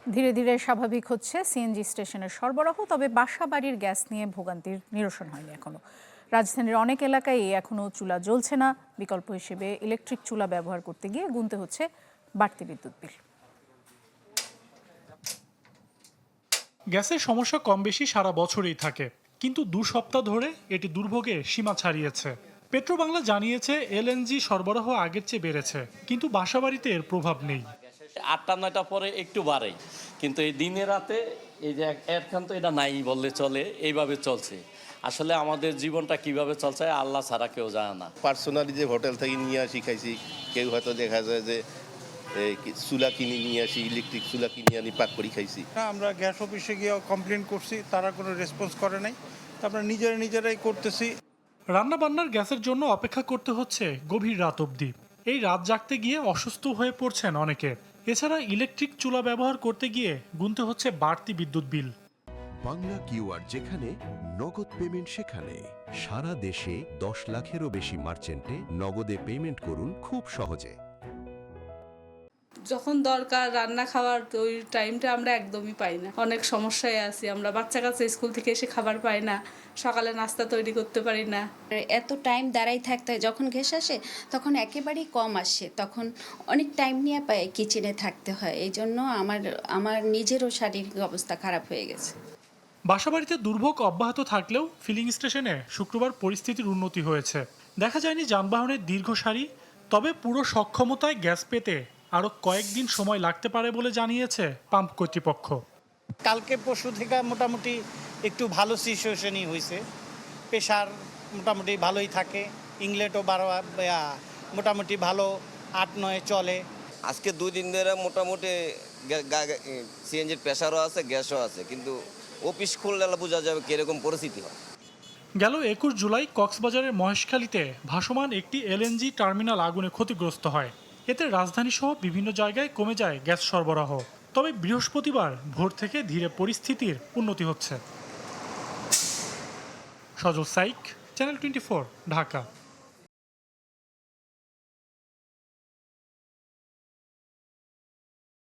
ধীরে ধীরে স্বাভাবিক হচ্ছে সিএনজি স্টেশনের সরবরাহ, তবে বাসাবাড়ির গ্যাস নিয়ে ভোগান্তির নিরসন হয়নি এখনো। রাজধানীর অনেক এলাকায় এখনো চুলা জ্বলছে না। বিকল্প হিসেবে ইলেকট্রিক চুলা ব্যবহার করতে গিয়ে গুনতে হচ্ছে বাড়তি বিদ্যুৎ বিল। গ্যাসের সমস্যা কম বেশি সারা বছরই থাকে, কিন্তু 2 সপ্তাহ ধরে এটি দুর্ভোগের সীমা ছাড়িয়েছে। পেট্রোবাংলা জানিয়েছে এলএনজি সরবরাহ আগের চেয়ে বেড়েছে, কিন্তু বাসাবাড়িতে এর প্রভাব নেই। 8টা-9টা পরে একটু বাড়ে, কিন্তু এই দিনে রাতে এই যে এরখান তো এটা নাই বললে চলে, এইভাবে চলছে। আসলে আমাদের জীবনটা কিভাবে চলছে আল্লাহ ছাড়া কেউ জানে না। পার্সোনালি যে হোটেল থেকে নিয়ে আসি খাইছি, কেউ হয়তো দেখা যায় যে চুলা কিনে নিয়ে আসি, ইলেকট্রিক চুলা কিনে আনি পাক করে খাইছি। আমরা গ্যাস অফিসে গিয়ে কমপ্লেন করছি, তারা কোনো রেসপন্স করে নাই। আমরা নিজেরাই করতেছি। রান্নাবান্নার গ্যাসের জন্য অপেক্ষা করতে হচ্ছে গভীর রাত অবধি। এই রাত জাগতে গিয়ে অসুস্থ হয়ে পড়ছেন অনেকে। এছাড়া ইলেকট্রিক চুলা ব্যবহার করতে গিয়ে গুনতে হচ্ছে বাড়তি বিদ্যুৎ বিল। বাংলা কিউআর যেখানে নগদ পেমেন্ট সেখানে। সারা দেশে 10 লাখেরও বেশি মার্চেন্টে নগদে পেমেন্ট করুন খুব সহজে। যখন দরকার রান্না খাওয়ার ওই টাইমটা আমরা একদমই পাই না, অনেক সমস্যায় আছি আমরা। বাচ্চা কাচ্চা স্কুল থেকে এসে খাবার পাই না, সকালে নাস্তা তৈরি করতে পারি না। এত টাইম দাঁড়াই থাকতে হয়, যখন গ্যাস আসে তখন একেবারেই কম আসে, তখন অনেক টাইম নিয়ে পায় কিচেনে থাকতে হয়। এই জন্য আমার নিজেরও শারীরিক অবস্থা খারাপ হয়ে গেছে। বাসাবাড়িতে দুর্ভোগ অব্যাহত থাকলেও ফিলিং স্টেশনে শুক্রবার পরিস্থিতির উন্নতি হয়েছে। দেখা যায়নি যানবাহনের দীর্ঘ সারি, তবে পুরো সক্ষমতায় গ্যাস পেতে আরও কয়েকদিন সময় লাগতে পারে বলে জানিয়েছে পাম্প কর্তৃপক্ষ। কালকে পরশু থেকে মোটামুটি একটু ভালো সিচুয়েশনই হয়েছে। প্রেশার মোটামুটি ভালোই থাকে, ইংলেটও মোটামুটি ভালো 8-9 চলে। আজকে 2 দিন ধরে মোটামুটি সিএনজির প্রেশারও আছে, গ্যাসও আছে, কিন্তু অফিস খুললে বোঝা যাবে কিরকম পরিস্থিতি হয়। গেল 21 জুলাই কক্সবাজারের মহেশখালীতে ভাসমান একটি এলএনজি টার্মিনাল আগুনে ক্ষতিগ্রস্ত হয়। এতে রাজধানী সহ বিভিন্ন জায়গায় কমে যায় গ্যাস সরবরাহ। তবে বৃহস্পতিবার ভোর থেকে ধীরে পরিস্থিতির উন্নতি হচ্ছে। সজল সাইক, চ্যানেল 24, ঢাকা।